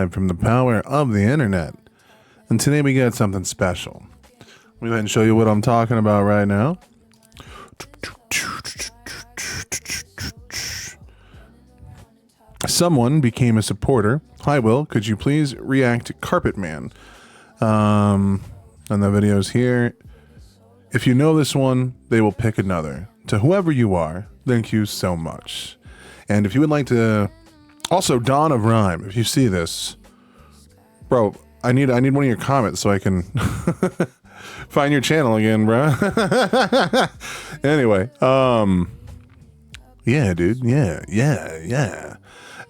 from the power of the internet. And today we got something special. Let me go ahead and show you what I'm talking about right now. Someone became a supporter. Hi, Will. Could you please react to Carpetman? And the video's here. If you know this one, they will pick another. To whoever you are, thank you so much. And if you would like to... Also, Dawn of Rhyme, if you see this... Bro, I need one of your comments so I can find your channel again, bro. Anyway, yeah, dude. Yeah.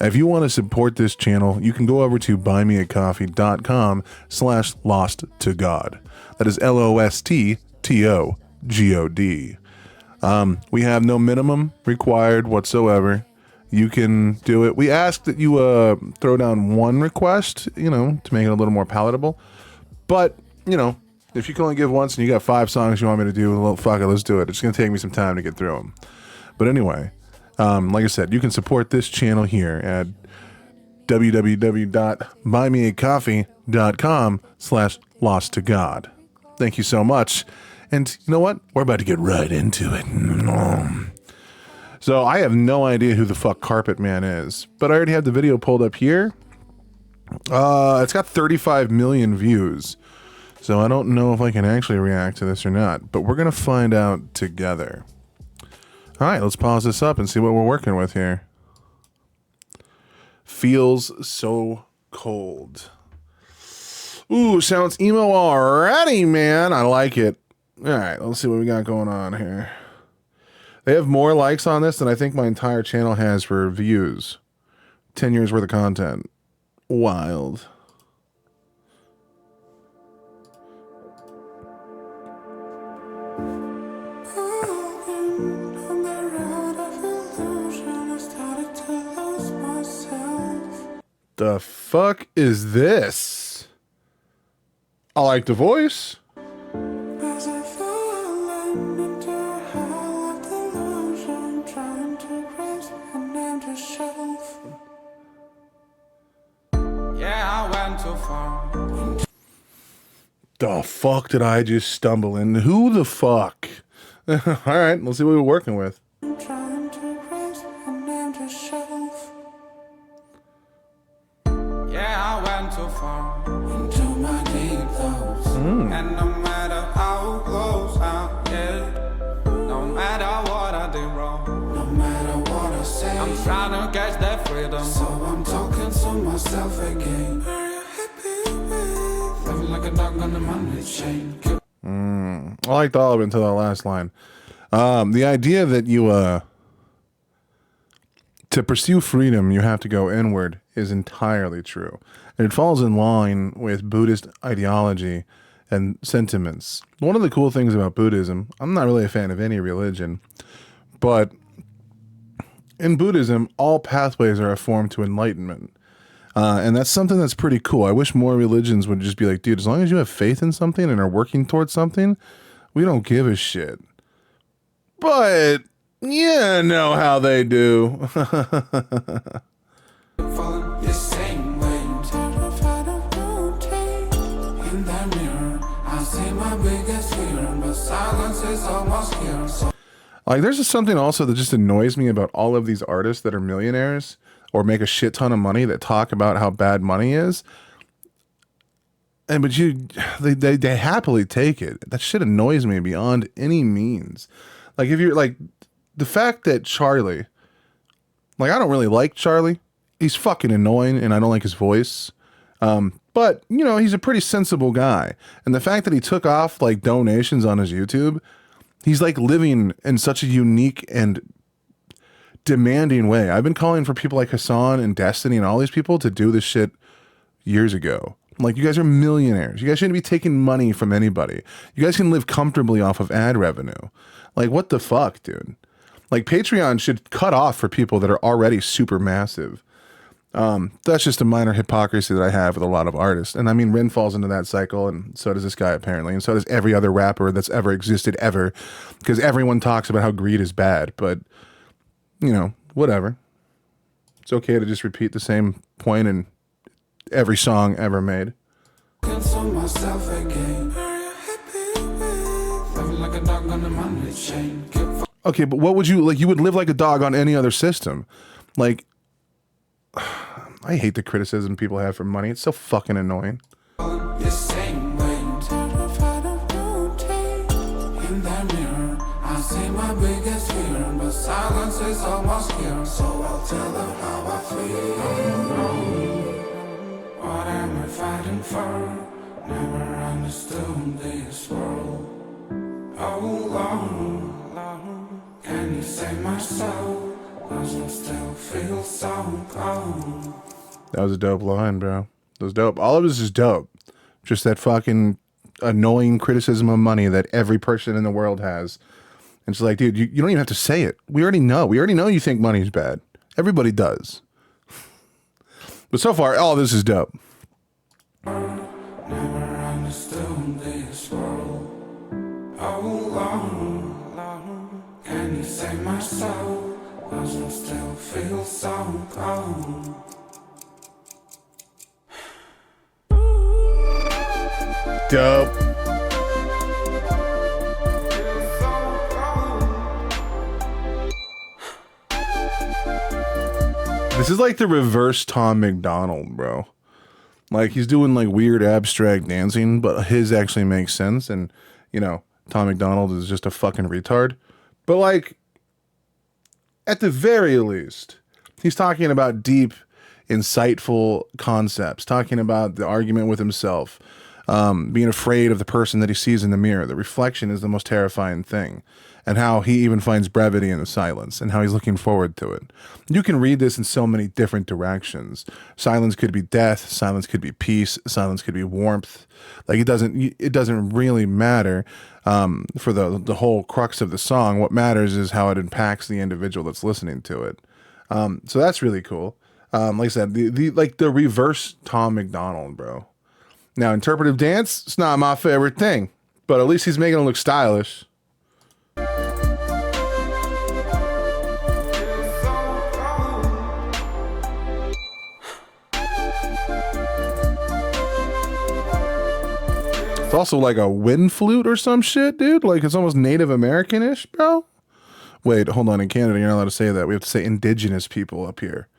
If you want to support this channel, you can go over to buymeacoffee.com/losttogod. That is LOSTTOGOD. We have no minimum required whatsoever. You can do it. We ask that you throw down one request, to make it a little more palatable. But, if you can only give once and you got 5 songs you want me to do, well, fuck it, let's do it. It's going to take me some time to get through them. But anyway, like I said, you can support this channel here at www.buymeacoffee.com/losttogod. Thank you so much. And you know what? We're about to get right into it. So I have no idea who the fuck Carpetman is, but I already have the video pulled up here. It's got 35 million views, so I don't know if I can actually react to this or not, but we're going to find out together. All right, let's pause this up and see what we're working with here. Feels so cold. Ooh, sounds emo already, man. I like it. All right, let's see what we got going on here. They have more likes on this than I think my entire channel has for views. 10 years worth of content. Wild. The fuck is this? I like the voice. The fuck did I just stumble in? Who the fuck? All right, let's see what we're working with. And no matter how close I get, no matter what I did wrong, no matter what I say, I'm trying to catch that freedom. So I'm talking to myself again. Are you happy with living like a dog on the money chain? I liked all of it until that last line. The idea that you to pursue freedom you have to go inward is entirely true, and it falls in line with Buddhist ideology and sentiments. One of the cool things about Buddhism, I'm not really a fan of any religion, but in Buddhism, all pathways are a form to enlightenment. And that's something that's pretty cool. I wish more religions would just be like, dude, as long as you have faith in something and are working towards something, we don't give a shit. But you know how they do. Like, there's just something also that just annoys me about all of these artists that are millionaires or make a shit ton of money that talk about how bad money is. And but they happily take it. That shit annoys me beyond any means. Like, if you're like the fact that Charlie, like, I don't really like Charlie. He's fucking annoying and I don't like his voice. But he's a pretty sensible guy. And the fact that he took off like donations on his YouTube, he's like living in such a unique and demanding way. I've been calling for people like Hassan and Destiny and all these people to do this shit years ago. Like, you guys are millionaires. You guys shouldn't be taking money from anybody. You guys can live comfortably off of ad revenue. Like, what the fuck, dude? Like, Patreon should cut off for people that are already super massive. That's just a minor hypocrisy that I have with a lot of artists. And I mean, Rin falls into that cycle, and so does this guy apparently, and so does every other rapper that's ever existed ever, because everyone talks about how greed is bad, but whatever. It's okay to just repeat the same point and every song ever made. Cancel myself again. Are you happy with living like a dog on a money chain? Okay, but what would you like? You would live like a dog on any other system. Like, I hate the criticism people have for money. It's so fucking annoying. The same way. Terrified of beauty. In the mirror, I see my biggest fear, but silence is almost here. So I'll tell her how I feel. What am I fighting for? Never understood this world. Oh Lord, can you save my soul? 'Cause I still feel so cold. That was a dope line, bro. That was dope. All of this is dope. Just that fucking annoying criticism of money that every person in the world has. And it's like, dude, you don't even have to say it. We already know. We already know you think money's bad. Everybody does. But so far, all of this is dope. Never understood this world. Oh Lord, can you save my soul? 'Cause I still feel so cold. Dope. This is like the reverse Tom McDonald, bro. Like, he's doing like weird abstract dancing, but his actually makes sense. And, you know, Tom McDonald is just a fucking retard. But like, at the very least, he's talking about deep, insightful concepts, talking about the argument with himself, being afraid of the person that he sees in the mirror. The reflection is the most terrifying thing, and how he even finds brevity in the silence, and how he's looking forward to it. You can read this in so many different directions. Silence could be death. Silence could be peace. Silence could be warmth. Like, it doesn't really matter for the whole crux of the song. What matters is how it impacts the individual that's listening to it. So that's really cool. Like I said, the reverse Tom McDonald, bro. Now, interpretive dance, it's not my favorite thing, but at least he's making it look stylish. It's also like a wind flute or some shit, dude. Like, it's almost Native American-ish, bro. Wait, hold on. In Canada, you're not allowed to say that. We have to say indigenous people up here.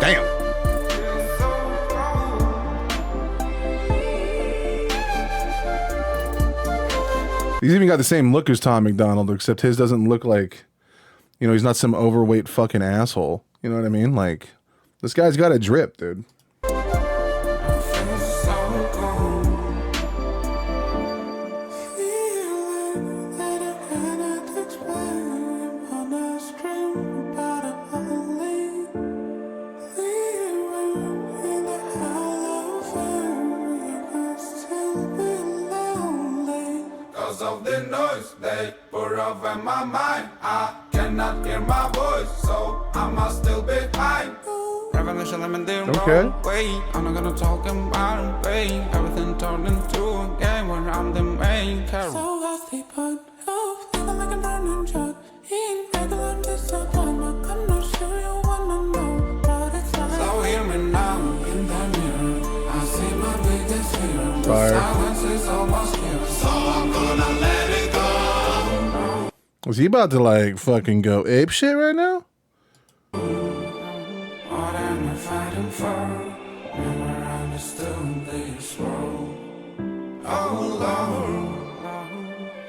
Damn. He's even got the same look as Tom McDonald, except his doesn't look like, you know, he's not some overweight fucking asshole. You know what I mean? Like, this guy's got a drip, dude. Of the noise they pour over my mind, I cannot hear my voice, so I must still be high. Revolution, I'm in the wrong way. I'm not gonna talk about pain. Everything turned into a game where I'm the main character. So I sleep on off, feeling like a burning jug. In regular disappointment, I'm not sure you wanna know what it's like. So hear me now, in the mirror, I see my biggest fear. The silence is almost here, so I'm gonna let it go. Was he about to like fucking go ape shit right now? What am I fighting for? Never understood this world. Oh Lord,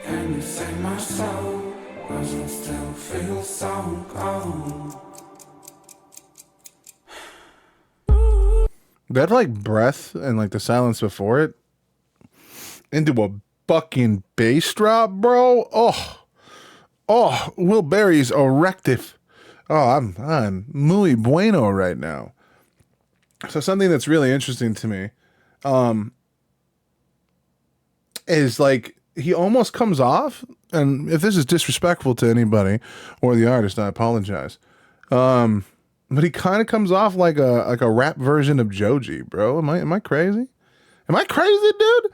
can you save my soul? 'Cause I still feel so cold. That like breath and like the silence before it into a fucking bass drop, bro. Oh, Will Berry's erective. Oh, I'm muy bueno right now. So something that's really interesting to me is like he almost comes off, and if this is disrespectful to anybody or the artist, I apologize. But he kind of comes off like a rap version of Joji, bro. Am I crazy? Am I crazy, dude?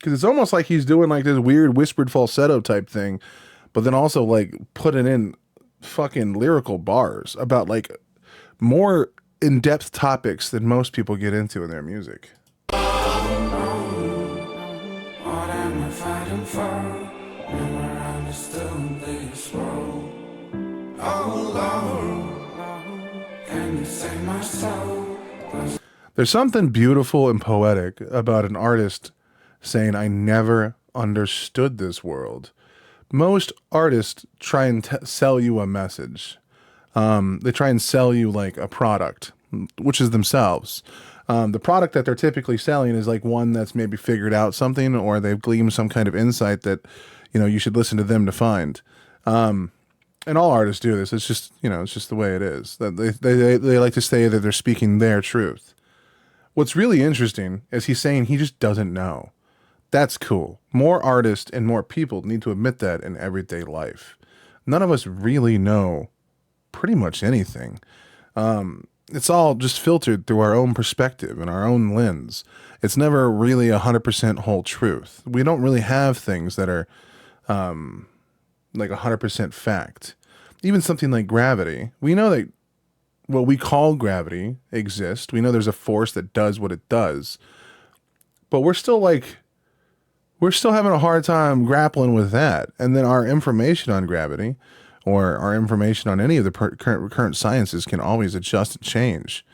Because it's almost like he's doing like this weird whispered falsetto type thing, but then also like putting in fucking lyrical bars about like more in-depth topics than most people get into in their music. What am I fighting for? Never understood this world. Oh Lord, can you save my soul? There's something beautiful and poetic about an artist saying, I never understood this world. Most artists try and sell you a message. They try and sell you like a product, which is themselves. The product that they're typically selling is like one that's maybe figured out something, or they've gleaned some kind of insight that, you should listen to them to find. And all artists do this. It's just, it's just the way it is. That they like to say that they're speaking their truth. What's really interesting is he's saying he just doesn't know. That's cool. More artists and more people need to admit that in everyday life. None of us really know pretty much anything. It's all just filtered through our own perspective and our own lens. It's never really 100% whole truth. We don't really have things that are like 100% fact. Even something like gravity. We know that what we call gravity exists. We know there's a force that does what it does. But we're still having a hard time grappling with that. And then our information on gravity, or our information on any of the current sciences, can always adjust and change.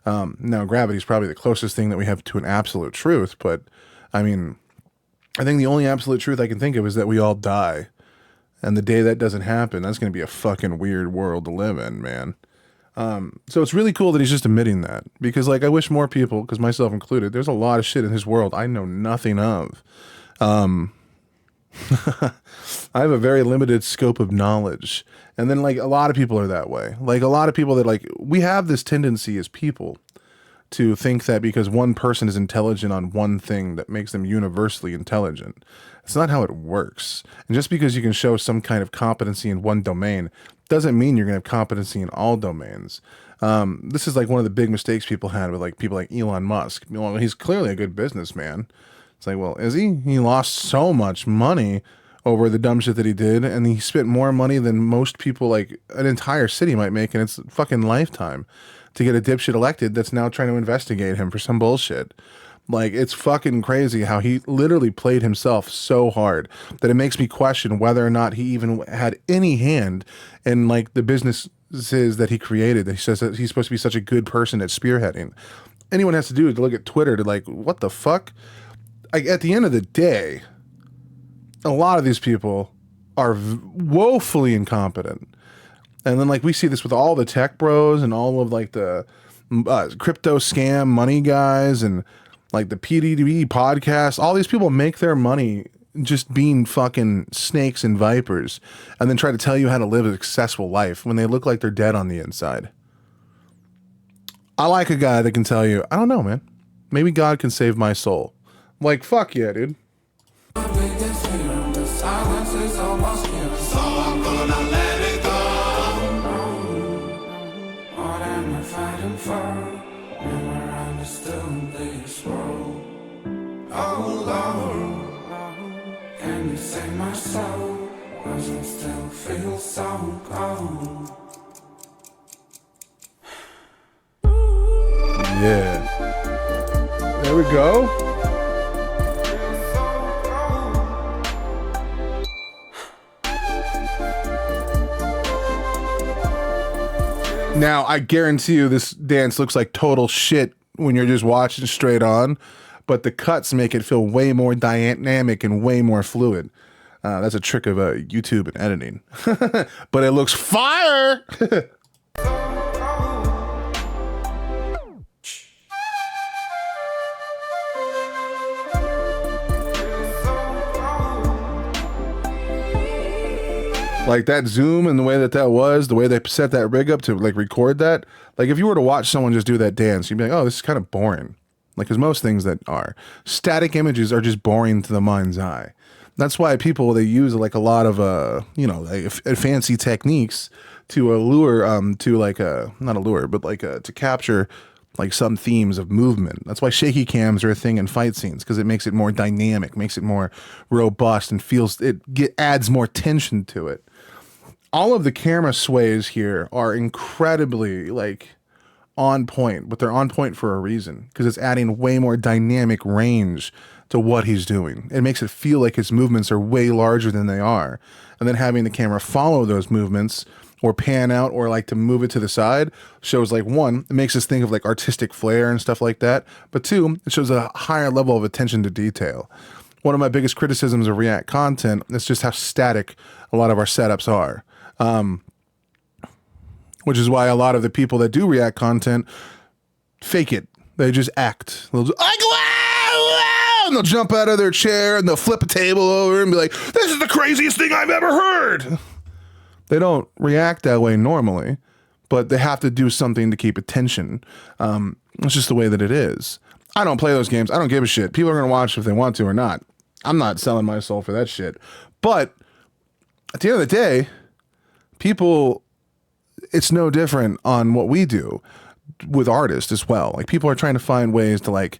Now, gravity is probably the closest thing that we have to an absolute truth. But, I mean, I think the only absolute truth I can think of is that we all die. And the day that doesn't happen, that's going to be a fucking weird world to live in, man. So it's really cool that he's just admitting that. Because, like, I wish more people, because myself included, there's a lot of shit in his world I know nothing of. I have a very limited scope of knowledge. And then like a lot of people are that way. Like a lot of people that like, we have this tendency as people to think that because one person is intelligent on one thing that makes them universally intelligent. It's not how it works. And just because you can show some kind of competency in one domain doesn't mean you're going to have competency in all domains. This is like one of the big mistakes people had with like people like Elon Musk. Well, he's clearly a good businessman. It's like, well, is he? He lost so much money over the dumb shit that he did, and he spent more money than most people, like an entire city might make in its fucking lifetime to get a dipshit elected that's now trying to investigate him for some bullshit. Like, it's fucking crazy how he literally played himself so hard that it makes me question whether or not he even had any hand in like the businesses that he created, that he says that he's supposed to be such a good person at spearheading. Anyone has to do is to look at Twitter to like, what the fuck? At the end of the day, a lot of these people are woefully incompetent. And then like we see this with all the tech bros and all of like the crypto scam money guys and like the PDB podcast. All these people make their money just being fucking snakes and vipers and then try to tell you how to live a successful life when they look like they're dead on the inside. I like a guy that can tell you, I don't know, man. Maybe God can save my soul. Like, fuck yeah, dude. So I'm gonna let it go. What am I fighting for? Never understood this world. Oh Lord, can you save my soul? 'Cause I still feel so cold. Yeah. There we go. Now, I guarantee you this dance looks like total shit when you're just watching straight on, but the cuts make it feel way more dynamic and way more fluid. That's a trick of YouTube and editing. But it looks fire! Like that zoom and the way that was, the way they set that rig up to like record that. Like if you were to watch someone just do that dance, you'd be like, oh, this is kind of boring. Like, because most things that are static images are just boring to the mind's eye. That's why people, they use like a lot of, like fancy techniques to allure, to like, not allure, but like to capture like some themes of movement. That's why shaky cams are a thing in fight scenes, because it makes it more dynamic, makes it more robust, and adds more tension to it. All of the camera sways here are incredibly like on point, but they're on point for a reason, because it's adding way more dynamic range to what he's doing. It makes it feel like his movements are way larger than they are. And then having the camera follow those movements or pan out or like to move it to the side shows, like, one, it makes us think of like artistic flair and stuff like that. But two, it shows a higher level of attention to detail. One of my biggest criticisms of React content is just how static a lot of our setups are. Which is why a lot of the people that do React content fake it. They just act. They'll just, and they'll jump out of their chair and they'll flip a table over and be like, this is the craziest thing I've ever heard. They don't react that way normally, but they have to do something to keep attention. It's just the way that it is. I don't play those games. I don't give a shit. People are going to watch if they want to or not. I'm not selling my soul for that shit. But at the end of the day, people, it's no different on what we do with artists as well. Like, people are trying to find ways to like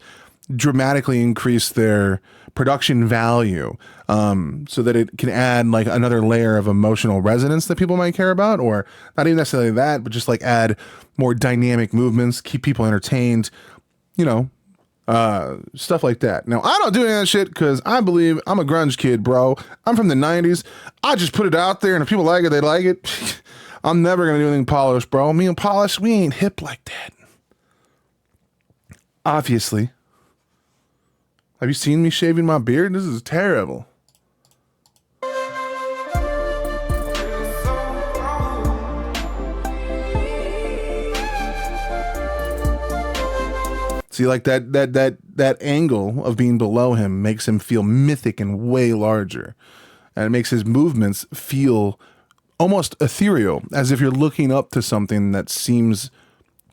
dramatically increase their production value, so that it can add like another layer of emotional resonance that people might care about, or not even necessarily that, but just like add more dynamic movements, keep people entertained, stuff like that. Now, I don't do any of that shit because I believe I'm a grunge kid, bro. I'm from the 90s. I just put it out there, and if people like it, they like it. I'm never going to do anything polished, bro. Me and Polish, we ain't hip like that. Obviously. Have you seen me shaving my beard? This is terrible. See, like that angle of being below him makes him feel mythic and way larger. And it makes his movements feel almost ethereal, as if you're looking up to something that seems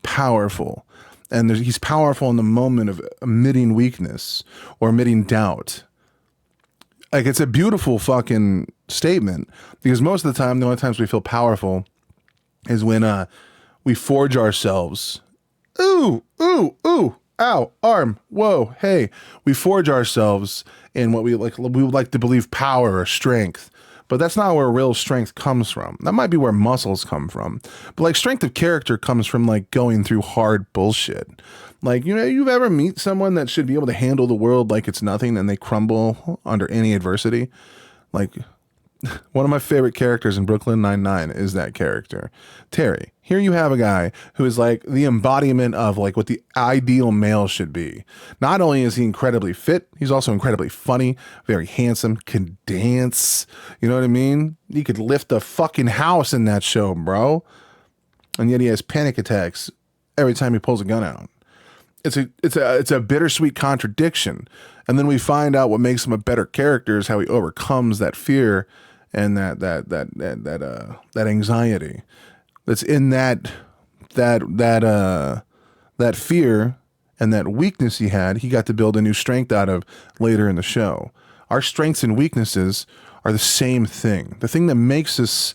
powerful. And he's powerful in the moment of admitting weakness or admitting doubt. Like, it's a beautiful fucking statement, because most of the time, the only times we feel powerful is when we forge ourselves. Ooh, ooh, ooh, ow, arm, whoa, hey. We forge ourselves in what we would like to believe power or strength. But that's not where real strength comes from. That might be where muscles come from. But like, strength of character comes from like going through hard bullshit. Like, you've ever meet someone that should be able to handle the world like it's nothing, and they crumble under any adversity? Like, one of my favorite characters in Brooklyn Nine-Nine is that character, Terry. Here you have a guy who is like the embodiment of like what the ideal male should be. Not only is he incredibly fit, he's also incredibly funny, very handsome, can dance. You know what I mean? He could lift a fucking house in that show, bro. And yet he has panic attacks every time he pulls a gun out. It's a bittersweet contradiction. And then we find out what makes him a better character is how he overcomes that fear and that anxiety that's in that fear and that weakness he had. He got to build a new strength out of later in the show. Our strengths and weaknesses are the same thing. The thing that makes us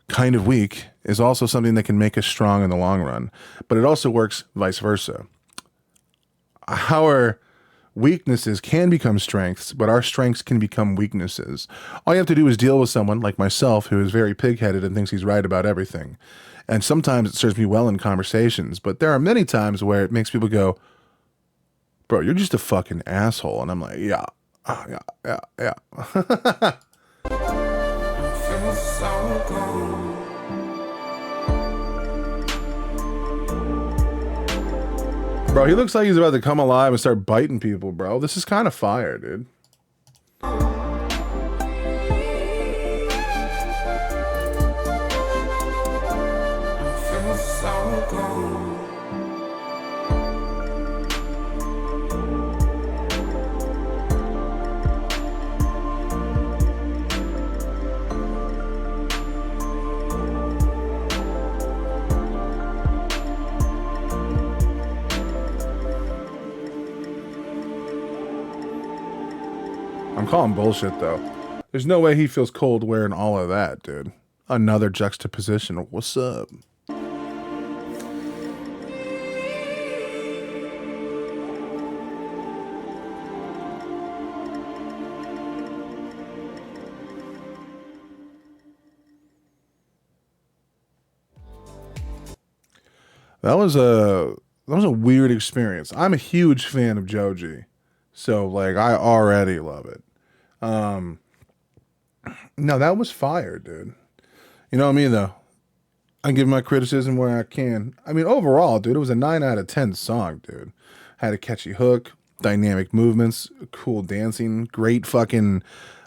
kind of weak is also something that can make us strong in the long run, but it also works vice versa. Our weaknesses can become strengths, but our strengths can become weaknesses. All you have to do is deal with someone like myself who is very pig-headed and thinks he's right about everything. And sometimes it serves me well in conversations, but there are many times where it makes people go, bro, you're just a fucking asshole. And I'm like, yeah. Bro, he looks like he's about to come alive and start biting people, bro. This is kind of fire, dude. I'm calling bullshit, though. There's no way he feels cold wearing all of that, dude. Another juxtaposition. What's up? That was a weird experience. I'm a huge fan of Joji, so like I already love it. Um, no, that was fire, dude. You know what I mean, though. I give my criticism where I can. I mean, overall, dude, it was a 9 out of 10 song, dude. Had a catchy hook, dynamic movements, cool dancing, great fucking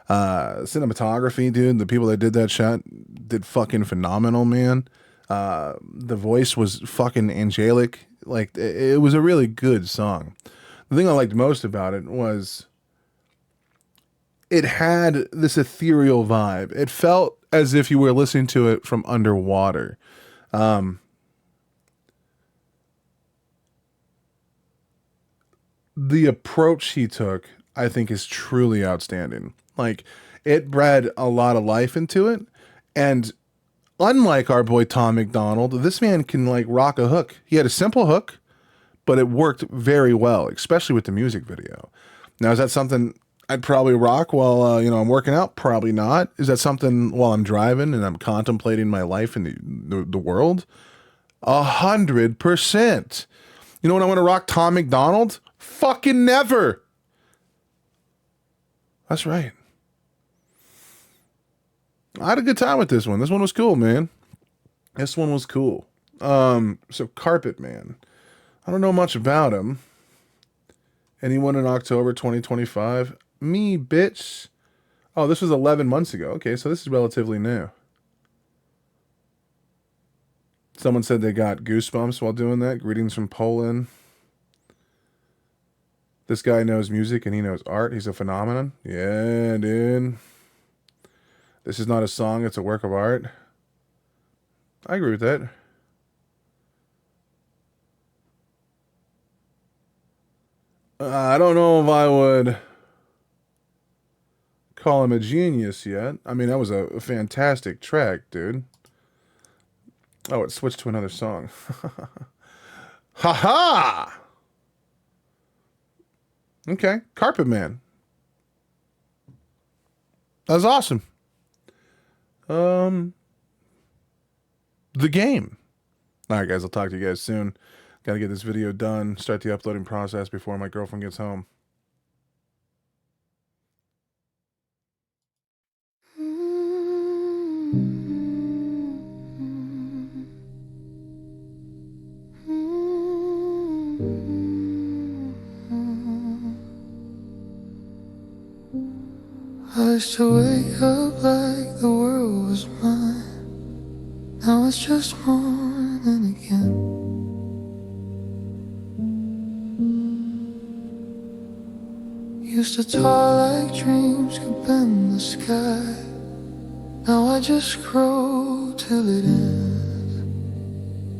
cinematography, dude. The people that did that shot did fucking phenomenal, man. The voice was fucking angelic. Like it was a really good song. The thing I liked most about it was it had this ethereal vibe. It felt as if you were listening to it from underwater. Um, the approach he took, I think, is truly outstanding. Like, it bred a lot of life into it. And unlike our boy Tom McDonald, this man can like rock a hook. He had a simple hook, but it worked very well, especially with the music video. Now, is that something I'd probably rock while I'm working out? Probably not. Is that something while I'm driving and I'm contemplating my life in the world? 100%. You know when I want to rock Tom McDonald? Fucking never. That's right. I had a good time with this one. This one was cool, man. This one was cool. So Carpetman. I don't know much about him. Anyone in October 2025? Me, bitch. Oh, this was 11 months ago. Okay, so this is relatively new. Someone said they got goosebumps while doing that. Greetings from Poland. This guy knows music and he knows art. He's a phenomenon. Yeah, dude. This is not a song, it's a work of art. I agree with that. I don't know if I would call him a genius yet. I mean, that was a fantastic track, dude. Oh, it switched to another song. Ha ha! Okay, Carpet Man. That was awesome. Um, the game. All right, guys, I'll talk to you guys soon. Got to get this video done, start the uploading process before my girlfriend gets home. I used to wake up like the world was mine. Now it's just morning again. Used to toil like dreams could bend the sky. Now I just grow till it ends.